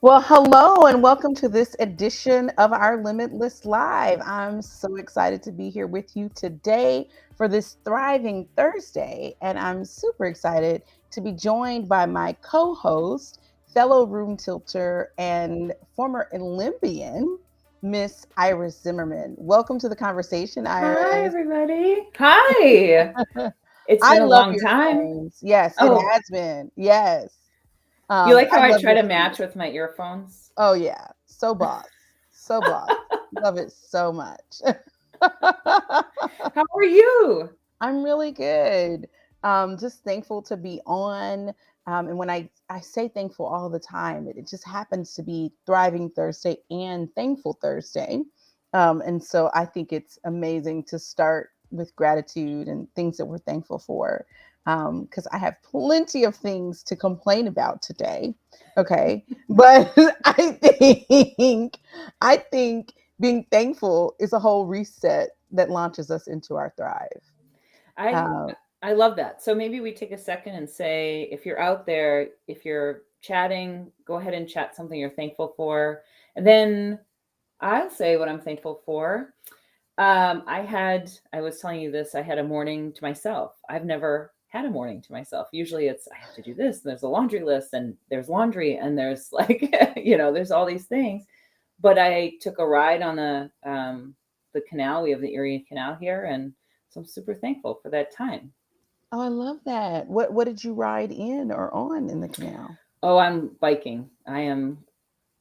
Well, hello and welcome to this edition of our Limitless Live. I'm so excited to be here with you today for this Thriving Thursday. And I'm super excited to be joined by my co host, fellow room tilter, and former Olympian, Miss Iris Zimmerman. Welcome to the conversation, Hi, Iris. everybody. Hi. It's I been a love long your time. tones. Yes, it Oh, has been. Yes. you like I how I love try your to tones. match with my earphones? Oh yeah, so boss, so boss. Love it so much. How are you? I'm really good. Just thankful to be on. And when I say thankful all the time, it just happens to be Thriving Thursday and Thankful Thursday. And so I think it's amazing to start with gratitude and things that we're thankful for. Because I have plenty of things to complain about today. Okay. But I think being thankful is a whole reset that launches us into our thrive. I Uh, I love that. So maybe we take a second and say if you're out there, if you're chatting, go ahead and chat something you're thankful for. And then I'll say what I'm thankful for. I was telling you this, I had a morning to myself. I've never had a morning to myself. Usually it's, I have to do this, and there's a laundry list, and there's laundry, and there's like, there's all these things. But I took a ride on the canal. We have the Erie Canal here. And so I'm super thankful for that time. oh, I love that. What did you ride in or on in the canal? Oh, I'm biking. I am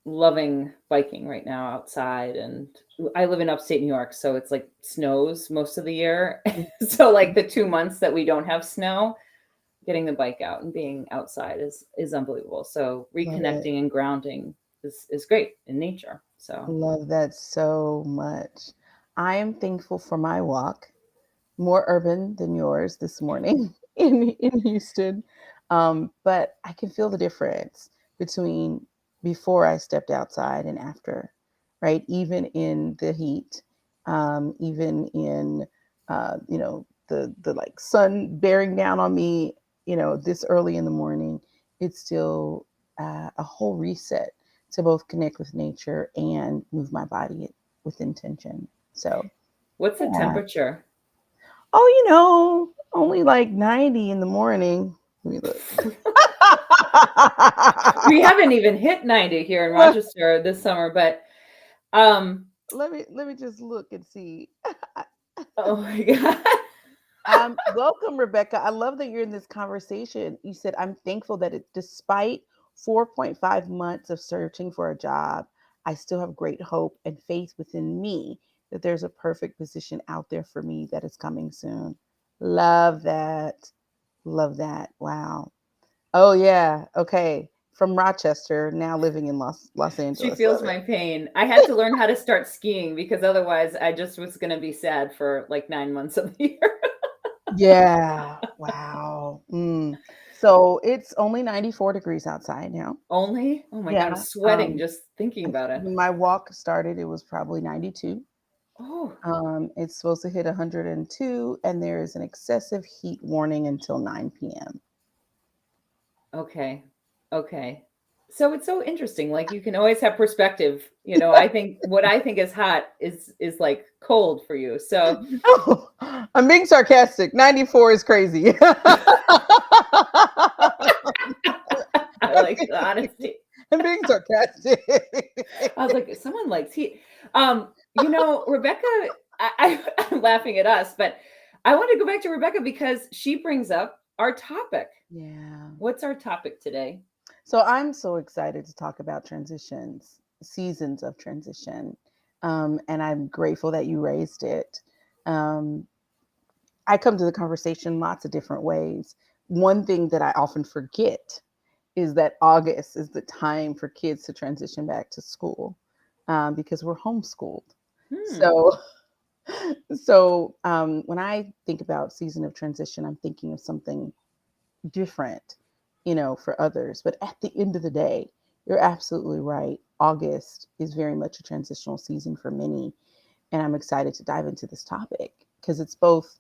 loving biking right now outside, and I live in upstate New York, so it's like snows most of the year. So like the 2 months that we don't have snow, getting the bike out and being outside is unbelievable. So Love it. reconnecting and grounding is great in nature. So Love that so much. I am thankful for my walk, more urban than yours this morning in Houston. But I can feel the difference between before I stepped outside and after, right? Even in the heat, even in the like sun bearing down on me, this early in the morning, it's still a whole reset to both connect with nature and move my body with intention. So, what's the yeah. temperature? Oh, only like 90 in the morning. Let me look. We haven't even hit 90 here in let, Rochester this summer, but um let me just look and see. oh my god. Welcome, Rebecca. I love that you're in this conversation. You said, I'm thankful that despite 4.5 months of searching for a job, I still have great hope and faith within me that there's a perfect position out there for me that is coming soon. Love that. Love that. Wow. Oh yeah. Okay. From Rochester, now living in Los She Angeles. feels Love my it. pain. I had to learn how to start skiing because otherwise I just was going to be sad for like 9 months of the year. Yeah. Wow. So it's only 94 degrees outside now. Only? Oh my God, I'm Yeah. sweating just thinking And about it. when my walk started, it was probably 92. Oh, It's supposed to hit 102, and there is an excessive heat warning until 9 p.m. okay. Okay. So it's so interesting. Like you can always have perspective. I think what I think is hot is like cold for you. So Oh, I'm being sarcastic. 94 is crazy. I like the honesty. I'm being sarcastic. I was like, someone likes heat. Rebecca, I'm laughing at us, but I want to go back to Rebecca because she brings up our topic. Yeah. What's our topic today? So I'm so excited to talk about transitions, seasons of transition. And I'm grateful that you raised it. Um, I come to the conversation lots of different ways. One thing that I often forget is that August is the time for kids to transition back to school because we're homeschooled. Hmm. So, so when I think about season of transition, I'm thinking of something different, for others. But at the end of the day, you're absolutely right. August is very much a transitional season for many. And I'm excited to dive into this topic because it's both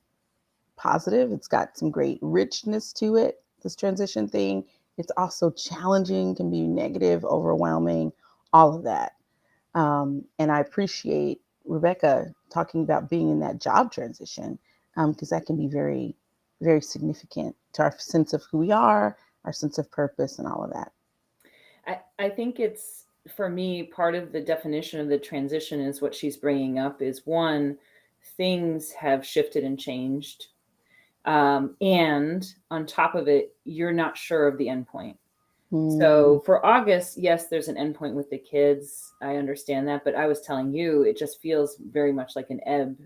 positive, it's got some great richness to it, this transition thing. It's also challenging, can be negative, overwhelming, all of that. And I appreciate Rebecca talking about being in that job transition, because that can be very, very significant to our sense of who we are, our sense of purpose, and all of that. I think it's, for me, part of the definition of the transition is what she's bringing up is one, things have shifted and changed. And on top of it, you're not sure of the endpoint. Mm, So for August, yes, there's an endpoint with the kids. I understand that, but I was telling you, it just feels very much like an ebb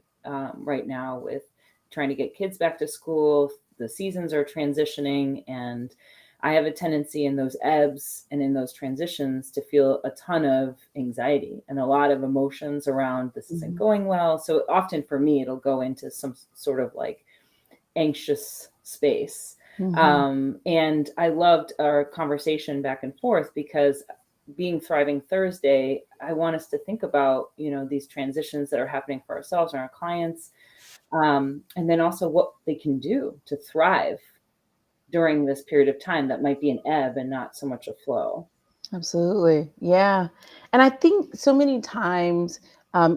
right now with trying to get kids back to school. The seasons are transitioning, and I have a tendency in those ebbs and in those transitions to feel a ton of anxiety and a lot of emotions around this isn't mhm, going well. So often for me, it'll go into some sort of like anxious space. mhm. And I loved our conversation back and forth because being Thriving Thursday, I want us to think about, these transitions that are happening for ourselves and our clients. And then also what they can do to thrive during this period of time that might be an ebb and not so much a flow. Absolutely. Yeah. And I think so many times,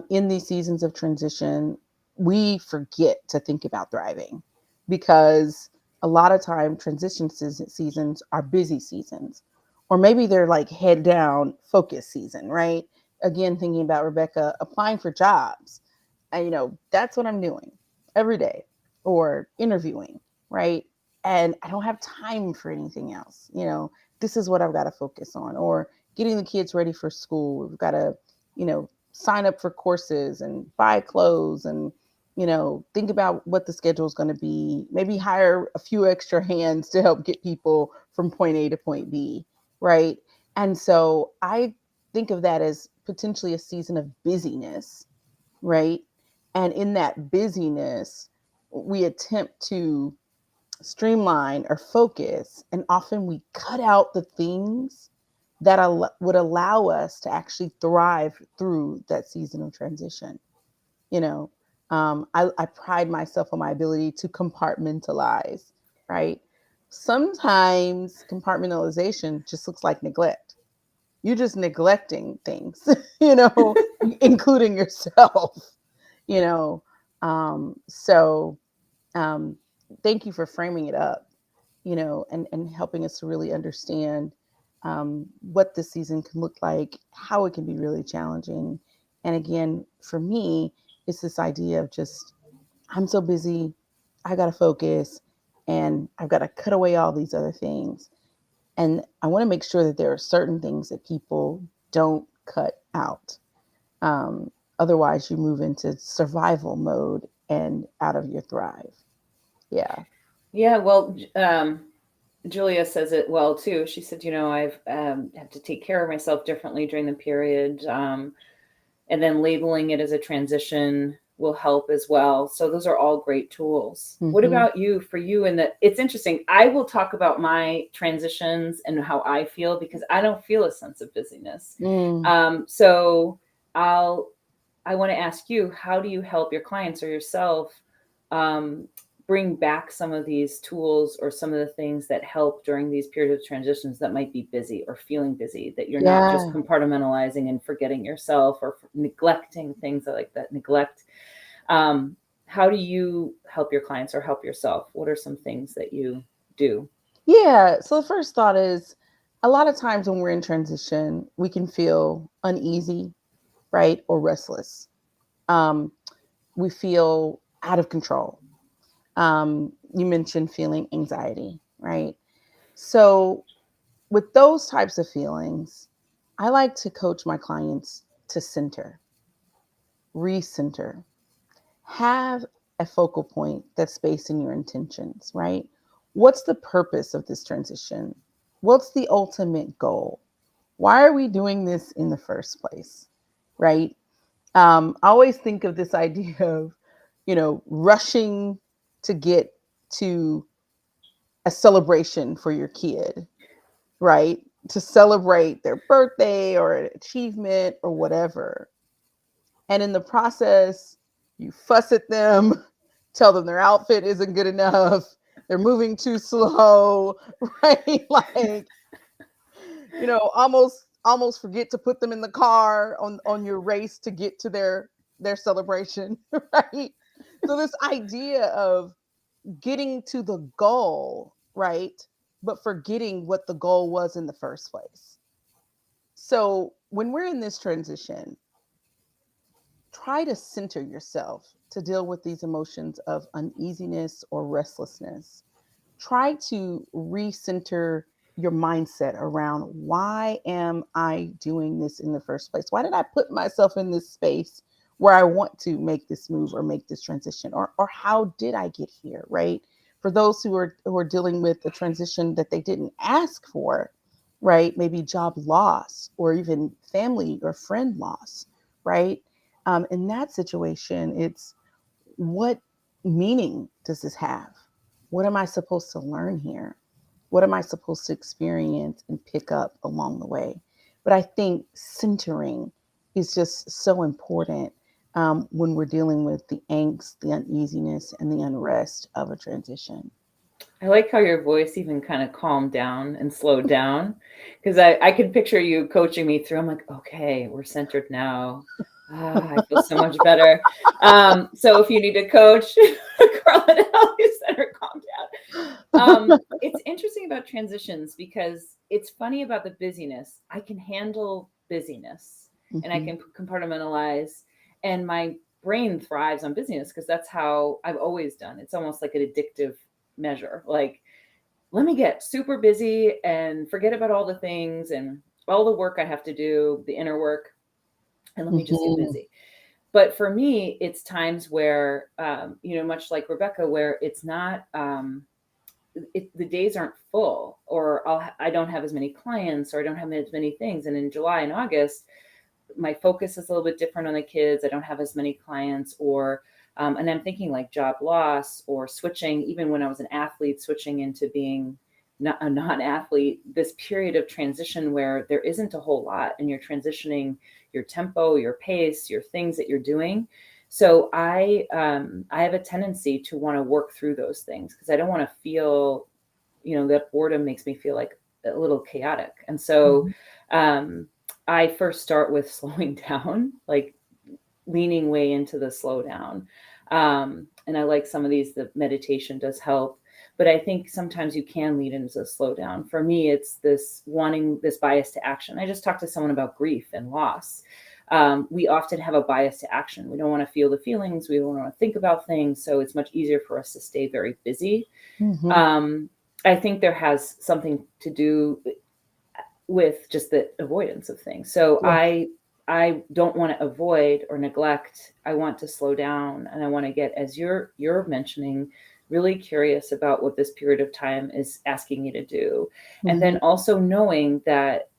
in these seasons of transition, we forget to think about thriving, because a lot of time seasons are busy seasons, or maybe they're like head down focus season, right? Again, thinking about Rebecca applying for jobs. And, that's what I'm doing every day, or interviewing, right? And I don't have time for anything else. This is what I've got to focus on, or getting the kids ready for school. We've got to, sign up for courses and buy clothes, and, think about what the schedule is going to be. Maybe hire a few extra hands to help get people from point A to point B, right? And so I think of that as potentially a season of busyness, right? And in that busyness, we attempt to streamline or focus, and often we cut out the things that would allow us to actually thrive through that season of transition. You know, I pride myself on my ability to compartmentalize, right? Sometimes compartmentalization just looks like neglect. You're just neglecting things, including yourself, you know. So um, thank you for framing it up, and helping us to really understand what this season can look like, how it can be really challenging. And again, for me, it's this idea of just, I'm so busy, I got to focus, and I've got to cut away all these other things. And I want to make sure that there are certain things that people don't cut out. Um, Otherwise, you move into survival mode and out of your thrive. Yeah. Yeah, well, Julia says it well too. She said, I've have to take care of myself differently during the period, and then labeling it as a transition will help as well. So those are all great tools. What Mm-hmm. about you? For you, it's interesting. I will talk about my transitions and how I feel because I don't feel a sense of busyness. Mm. So I'll I want to ask you, how do you help your clients or yourself um, bring back some of these tools or some of the things that help during these periods of transitions that might be busy or feeling busy, that you're not just Yeah. compartmentalizing and forgetting yourself or neglecting things like that, neglect. Um, how do you help your clients or help yourself? What are some things that you do? Yeah. So the first thought is, a lot of times when we're in transition, we can feel uneasy, right? Or restless. Um, we feel out of control. You mentioned feeling anxiety, right? So with those types of feelings, I like to coach my clients to center, recenter, have a focal point that's based in your intentions, right? What's the purpose of this transition? What's the ultimate goal? Why are we doing this in the first place? Right? I always think of this idea of, rushing to get to a celebration for your kid, right? To celebrate their birthday or an achievement or whatever. And in the process, you fuss at them, tell them their outfit isn't good enough, they're moving too slow, right? Like, almost forget to put them in the car on your race to get to their celebration, right? So this idea of getting to the goal, right? But forgetting what the goal was in the first place. So when we're in this transition, try to center yourself to deal with these emotions of uneasiness or restlessness. Try to recenter your mindset around, why am I doing this in the first place? Why did I put myself in this space where I want to make this move or make this transition? Or how did I get here, right? For those who are dealing with the transition that they didn't ask for, right? Maybe job loss or even family or friend loss, right? In that situation, it's, what meaning does this have? What am I supposed to learn here? What am I supposed to experience and pick up along the way? But I think centering is just so important when we're dealing with the angst, the uneasiness, and the unrest of a transition. I like how your voice even kind of calmed down and slowed down, because I could picture you coaching me through. I'm like, okay, we're centered now. Ah, I feel so much better. So if you need a coach, Karla, help you center, calm down. It's interesting about transitions because it's funny about the busyness. I can handle busyness and I Mhm. can compartmentalize, and my brain thrives on busyness because that's how I've always done. It's almost like an addictive measure. Like, let me get super busy and forget about all the things and all the work I have to do, the inner work, and let me just get Mhm. busy. But for me, it's times where, much like Rebecca, where it's not, the days aren't full, or I don't have as many clients, or I don't have as many things. And in July and August, my focus is a little bit different on the kids. I don't have as many clients, or and I'm thinking like job loss or switching, even when I was an athlete, switching into being not a non-athlete, this period of transition where there isn't a whole lot and you're transitioning your tempo, your pace, your things that you're doing. So I have a tendency to want to work through those things because I don't want to feel, that boredom makes me feel like a little chaotic. And so Mhm. um, I first start with slowing down, like leaning way into the slow down. And I like some of these, the meditation does help. But I think sometimes you can lead into the slow down. For me, it's this wanting this bias to action. I just talked to someone about grief and loss. We often have a bias to action. We don't want to feel the feelings. We don't want to think about things. So it's much easier for us to stay very busy. Mhm. Um, I think there has something to do with just the avoidance of things. So Yeah. I don't want to avoid or neglect. I want to slow down, and I want to get, as you're mentioning, really curious about what this period of time is asking you to do. And then Mhm. also knowing that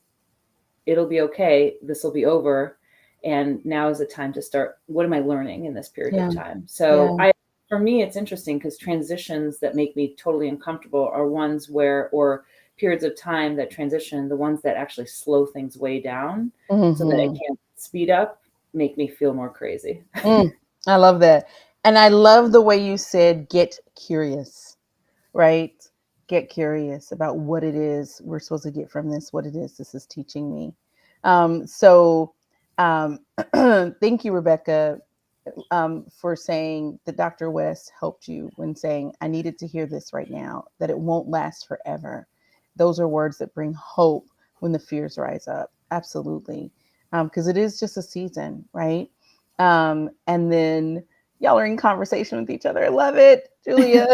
it'll be okay, this will be over, and now is the time to start, what am I learning in this period of Yeah. time? So Yeah. I for me it's interesting because transitions that make me totally uncomfortable are ones where, or periods of time that transition, the ones that actually slow things way down so that it Mhm. can't speed up, make me feel more crazy. Mm. I love that. And I love the way you said, get curious, right? Get curious about what it is we're supposed to get from this, what it is this is teaching me. So, thank you, Rebecca, for saying that Dr. West helped you when saying, I needed to hear this right now, that it won't last forever. Those are words that bring hope when the fears rise up. Absolutely. Because it is just a season, right? And then y'all are in conversation with each other. I love it. Julia,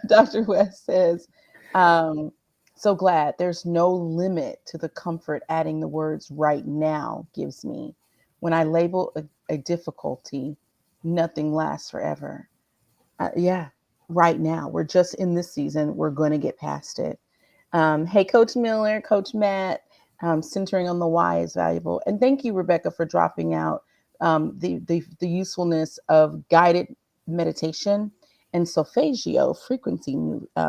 Dr. West says, um, so glad there's no limit to the comfort adding the words right now gives me. When I label a difficulty, nothing lasts forever. Yeah, right now. We're just in this season. We're going to get past it. Hey, Coach Miller, Coach Matt, centering on the why is valuable. And thank you, Rebecca, for dropping out the usefulness of guided meditation and solfeggio frequency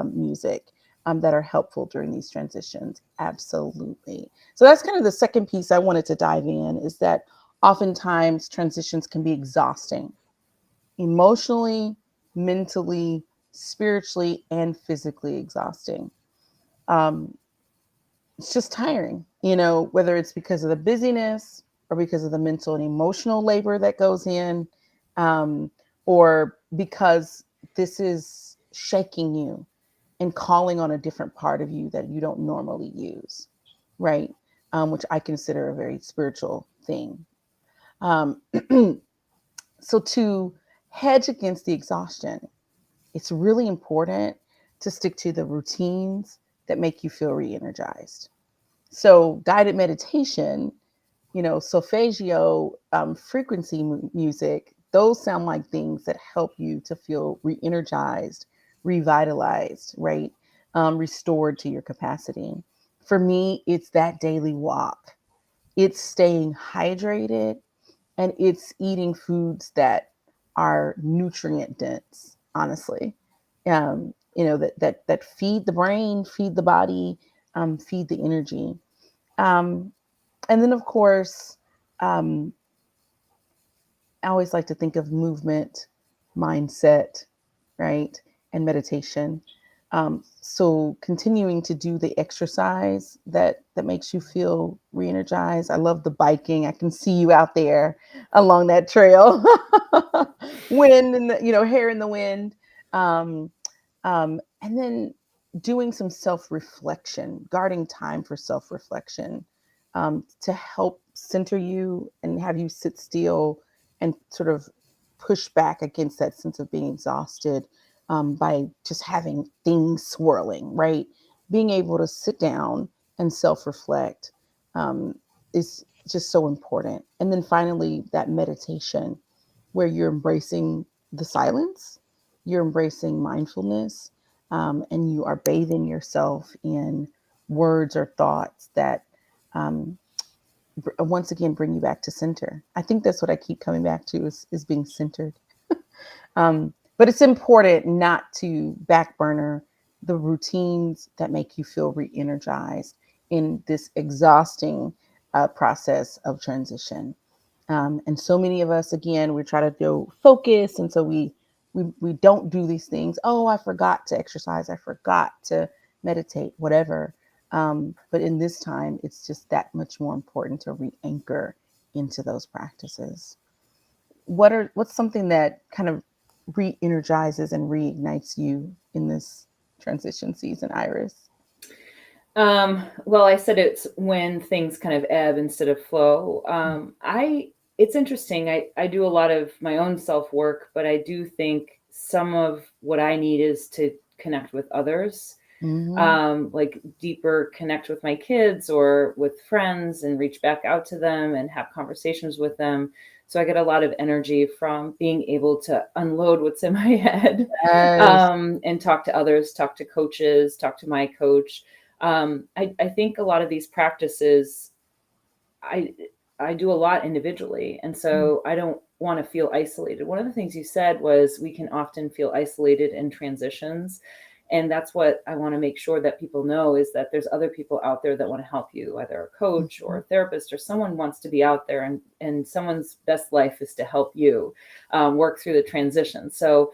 music that are helpful during these transitions. Absolutely. So that's kind of the second piece I wanted to dive in, is that oftentimes transitions can be exhausting emotionally, mentally, spiritually and physically exhausting. Um, it's just tiring, whether it's because of the busyness or because of the mental and emotional labor that goes in, um, or because this is shaking you and calling on a different part of you that you don't normally use, right? Which I consider a very spiritual thing. Um, so to hedge against the exhaustion, it's really important to stick to the routines that make you feel re-energized. So guided meditation, solfeggio, frequency music, those sound like things that help you to feel re-energized, revitalized, right? Restored to your capacity. For me, it's that daily walk. It's staying hydrated, and it's eating foods that are nutrient dense, honestly. That feed the brain, feed the body, feed the energy. Um, and then, of course, um, I always like to think of movement, mindset, right, and meditation. So continuing to do the exercise that makes you feel re-energized. I love the biking. I can see you out there along that trail, wind and hair in the wind. Um, and then doing some self-reflection, guarding time for self-reflection, to help center you and have you sit still and sort of push back against that sense of being exhausted, by just having things swirling, right? Being able to sit down and self reflect, is just so important. And then finally, that meditation where you're embracing the silence, you're embracing mindfulness, and you are bathing yourself in words or thoughts that, um, once again bring you back to center. I think that's what I keep coming back to is being centered. But it's important not to back burner the routines that make you feel re-energized in this exhausting process of transition. And so many of us, again, we try to do focus, and so we don't do these things. Oh, I forgot to exercise. I forgot to meditate. Whatever. But in this time, it's just that much more important to re-anchor into those practices. What's something that kind of re-energizes and reignites you in this transition season, Iris? Well, I said it's when things kind of ebb instead of flow. It's interesting. I do a lot of my own self work, but I do think some of what I need is to connect with others, Mm-hmm. like deeper connect with my kids or with friends and reach back out to them and have conversations with them. So I get a lot of energy from being able to unload what's in my head, Yes. and talk to others, talk to coaches, talk to my coach. I think a lot of these practices, I I do a lot individually, and so I don't want to feel isolated. One of the things you said was we can often feel isolated in transitions, and that's what I want to make sure that people know is that there's other people out there that want to help you, either a coach or Mm-hmm. a therapist or someone wants to be out there, and someone's best life is to help you work through the transition. So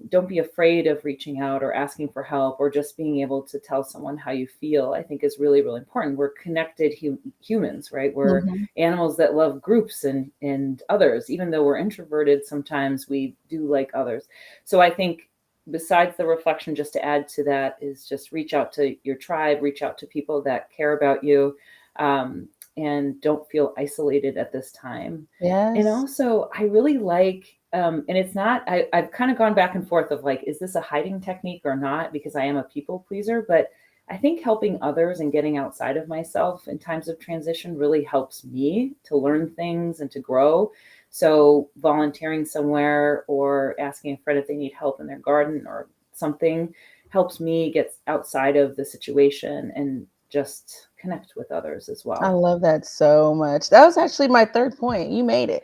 don't be afraid of reaching out or asking for help or just being able to tell someone how you feel. I think is really, really important. We're connected humans, right? We're Mm-hmm. animals that love groups and others. Even though we're introverted, sometimes we do like others. So I think besides the reflection, just to add to that, is just reach out to your tribe, reach out to people that care about you, and don't feel isolated at this time. And Yes. also, I really like, and it's not, I've kind of gone back and forth of like, is this a hiding technique or not? Because I am a people pleaser, but I think helping others and getting outside of myself in times of transition really helps me to learn things and to grow. So, volunteering somewhere or asking a friend if they need help in their garden or something helps me get outside of the situation and just connect with others as I well. love that so much. That was actually my third point. You made it,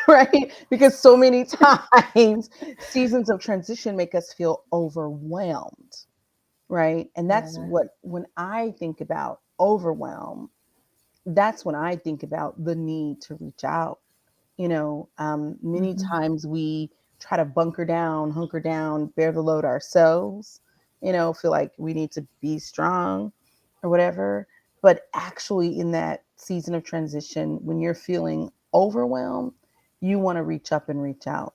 right? Because so many times seasons of transition make us feel overwhelmed, right? And that's Yeah. what, when I think about overwhelm, that's when I think about the need to reach out. Many Hmm. times we try to bunker down, hunker down, bear the load ourselves, feel like we need to be strong or whatever. But actually, in that season of transition, when you're feeling overwhelmed, you want to reach up and reach out,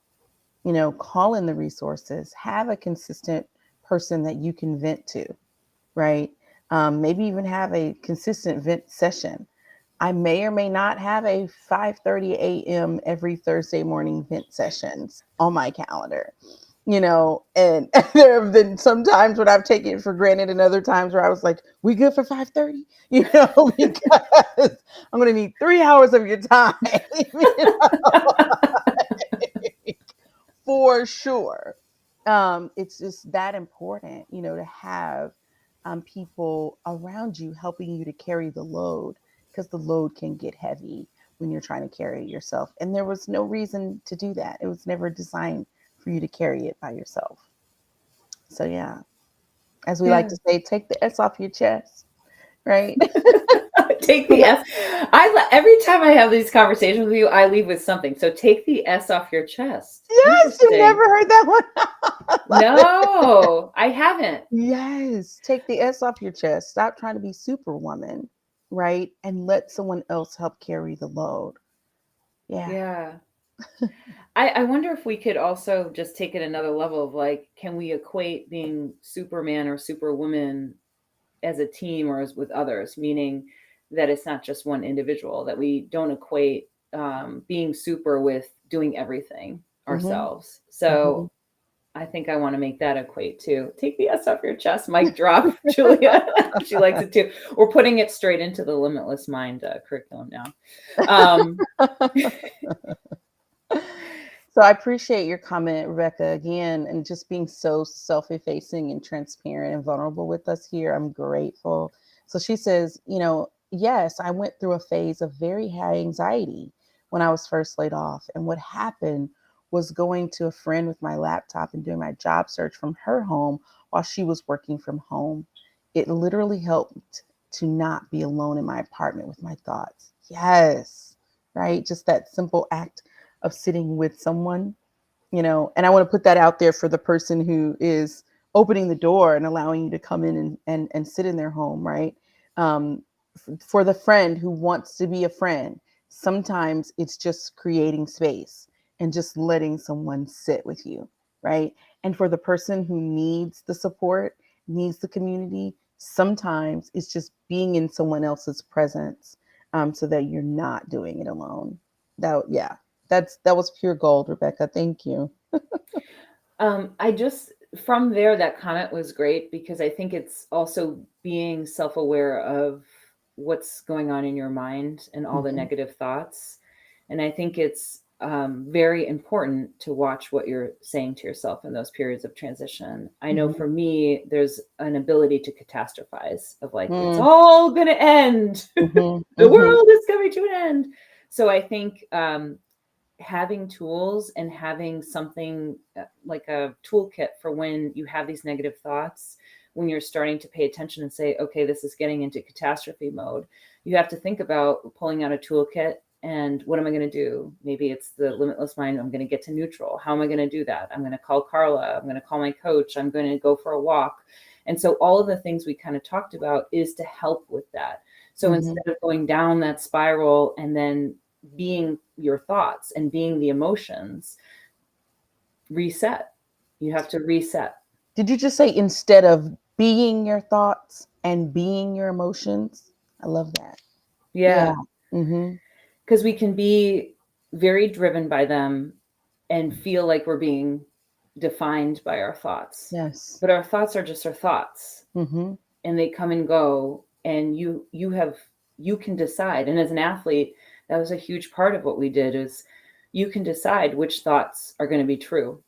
call in the resources, have a consistent person that you can vent to, right? Maybe even have a consistent vent session. I may or may not have a 5:30 a.m. every Thursday morning vent sessions on my calendar, and there have been some times when I've taken it for granted and other times where I was like, we good for 5:30, because I'm going to need 3 hours of your time, for sure. It's just that important, to have people around you helping you to carry the load, because the load can get heavy when you're trying to carry it yourself. And there was no reason to do that. It was never designed for you to carry it by yourself. So, yeah, as we like Yeah. to say, take the S off your chest, right? Take the S. Every time I have these conversations with you, I leave with something. So take the S off your chest. Yes, you Interesting. never heard that one. I love it. No, I haven't. Yes, take the S off your chest. Stop trying to be superwoman, right? And let someone else help carry the load. Yeah. Yeah. I wonder if we could also just take it another level of like, can we equate being Superman or Superwoman as a team or as with others? Meaning that it's not just one individual, that we don't equate being super with doing everything Hmm. ourselves. Hmm. So I think I want to make that equate too. Take the S off your chest, mic drop, Julia. She likes it too. We're putting it straight into the Limitless Mind curriculum now. Um, So I appreciate your comment, Rebecca, again, and just being so self-effacing and transparent and vulnerable with us here. I'm grateful. So she says, yes, I went through a phase of very high anxiety when I was first laid off. And what happened was going to a friend with my laptop and doing my job search from her home while she was working from home. It literally helped to not be alone in my apartment with my thoughts. Yes, right? Just that simple act of sitting with someone, and I want to put that out there for the person who is opening the door and allowing you to come in and sit in their home, right? um, for the friend who wants to be a friend, sometimes it's just creating space and just letting someone sit with you, right? And for the person who needs the support, needs the community, sometimes it's just being in someone else's presence, so that you're not doing it alone. Yeah, that was pure gold, Rebecca. Thank you. I just from there that comment was great because I think it's also being self-aware of what's going on in your mind and all the Hmm. negative thoughts. And I think it's very important to watch what you're saying to yourself in those periods of transition. I know Hmm. for me, there's an ability to catastrophize of like, it's Hmm. all going to end. Hmm. The Hmm. world is coming to an end. So I think having tools and having something like a toolkit for when you have these negative thoughts, when you're starting to pay attention and say, okay, this is getting into catastrophe mode, you have to think about pulling out a toolkit and what am I going to do? Maybe it's the limitless mind. I'm going to get to neutral. How am I going to do that? I'm going to call Karla. I'm going to call my coach. I'm going to go for a walk. And so all of the things we kind of talked about is to help with that. So Hmm. instead of going down that spiral and then being your thoughts and being the emotions, reset. You have to reset. Did you just say instead of being your thoughts and being your emotions? I love that. Yeah. Yeah. Hmm. Because we can be very driven by them and feel like we're being defined by our thoughts. Yes. But our thoughts are just our thoughts Hmm. and they come and go and you can decide. And as an athlete, that was a huge part of what we did is you can decide which thoughts are going to be true.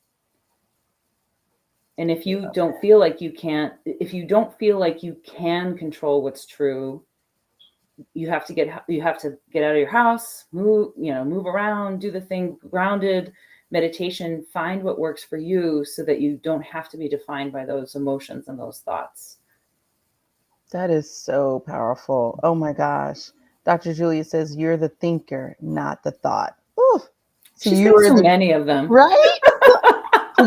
And if you don't feel like you can control what's true, you have to get out of your house, move around, do the thing grounded meditation, find what works for you so that you don't have to be defined by those emotions and those thoughts. That is so powerful. Oh my gosh. Dr. Julia says you're the thinker, not the thought. Ooh. So She's you got were so the many of them. right?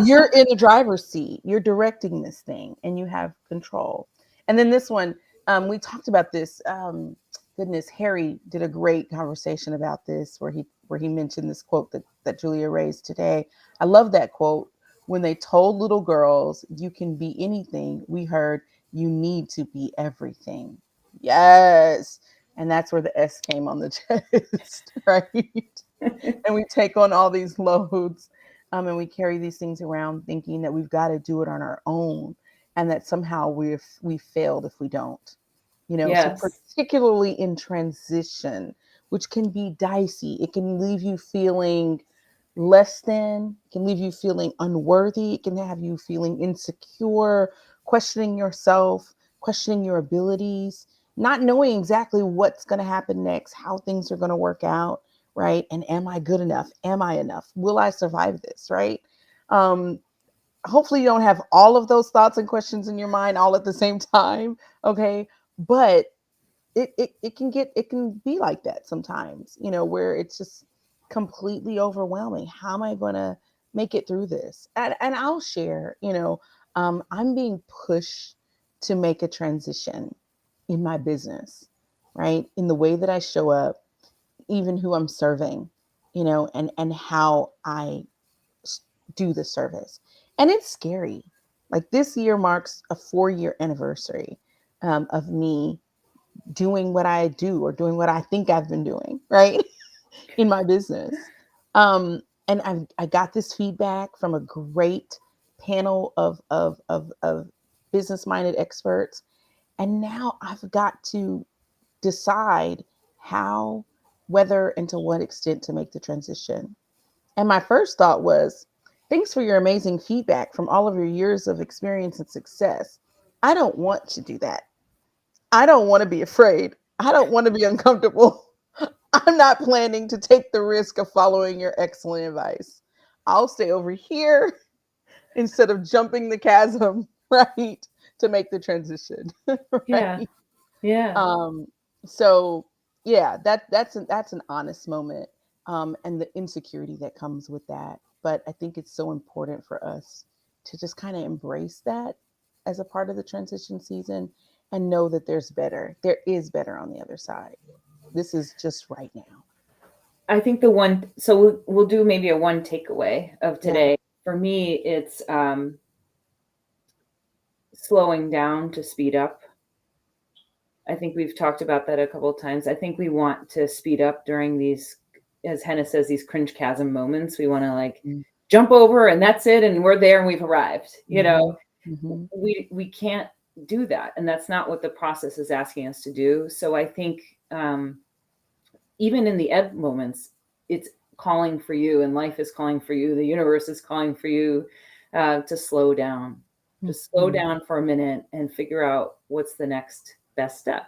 You're in the driver's seat. You're directing this thing, and you have control. And then this one, we talked about this. Goodness, Harry did a great conversation about this, where he mentioned this quote that Julia raised today. I love that quote. When they told little girls, "You can be anything," we heard, "You need to be everything." Yes, and that's where the S came on the chest, right? And we take on all these loads, and we carry these things around thinking that we've got to do it on our own, and that somehow we failed if we don't. So Yes. particularly in transition, which can be dicey, it can leave you feeling less than, it can leave you feeling unworthy, it can have you feeling insecure, questioning yourself, questioning your abilities, not knowing exactly what's going to happen next, how things are going to work out, right? And am I good enough? Am I enough? Will I survive this, right? Um, Hopefully you don't have all of those thoughts and questions in your mind all at the same time, okay? But it can be like that sometimes, where it's just completely overwhelming. How am I going to make it through this? And I'll share, I'm being pushed to make a transition in my business, right? In the way that I show up, even who I'm serving, and how I do the service. And it's scary. Like this year marks a 4-year anniversary of me doing what I do, or doing what I think I've been doing, right? In my business. And I got this feedback from a great panel of business minded experts. And now I've got to decide how, whether, and to what extent to make the transition. And my first thought was, thanks for your amazing feedback from all of your years of experience and success. I don't want to do that. I don't want to be afraid. I don't want to be uncomfortable. I'm not planning to take the risk of following your excellent advice. I'll stay over here instead of jumping the chasm, right, to make the transition, Yeah. right? Yeah. Um, so yeah, that's an honest moment, and the insecurity that comes with that. But I think it's so important for us to just kind of embrace that as a part of the transition season, and know that there's better. There is better on the other side. This is just right now. I think the one, so we'll do maybe a one takeaway of Yeah. today. For me, it's slowing down to speed up. I think we've talked about that a couple of times. I think we want to speed up during these, as Henna says, these cringe chasm moments. We want to like Mm-hmm. jump over and that's it, and we're there and we've arrived. Mm-hmm. We can't do that, and that's not what the process is asking us to do. So I think even in the ebb moments, it's calling for you, and life is calling for you. The universe is calling for you to slow down. Just slow Mm-hmm. down for a minute and figure out what's the next best step.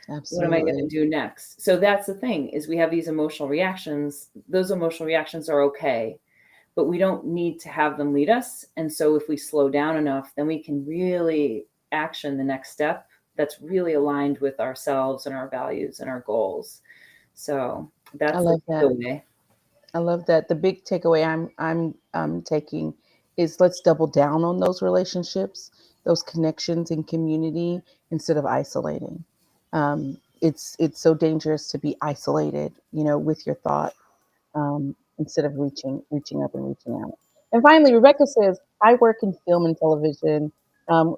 What am I going to Absolutely. do next? So that's the thing, is we have these emotional reactions. Those emotional reactions are okay, but we don't need to have them lead us. And so if we slow down enough, then we can really action the next step that's really aligned with ourselves and our values and our goals. So I that's the love that. takeaway. I love that. The big takeaway I'm taking is, let's double down on those relationships, those connections and community, instead of isolating. It's so dangerous to be isolated, with your thought, instead of reaching up and reaching out. And finally, Rebecca says, I work in film and television.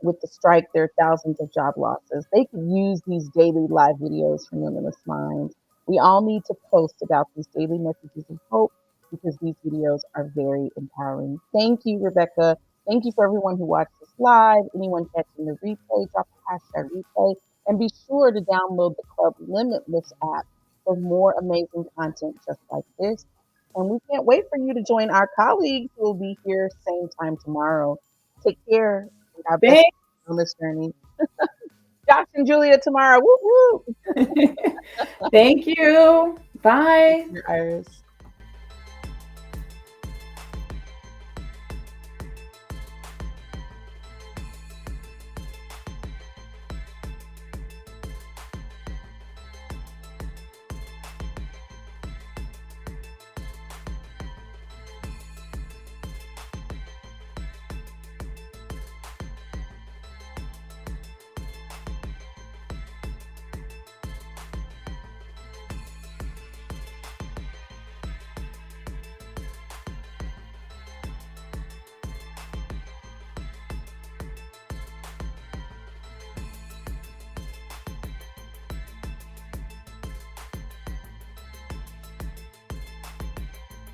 With the strike, there are thousands of job losses. They could use these daily live videos from Limitless Minds. We all need to post about these daily messages of hope, because these videos are very empowering. Thank you, Rebecca. Thank you for everyone who watched this live. Anyone catching the replay, drop a hashtag replay. And be sure to download the Club Limitless app for more amazing content just like this. And we can't wait for you to join our colleagues who will be here same time tomorrow. Take care, and God bless Thanks. you on this journey. Josh and Julia tomorrow. Woo woo. Thank you. Take Bye. care, Iris.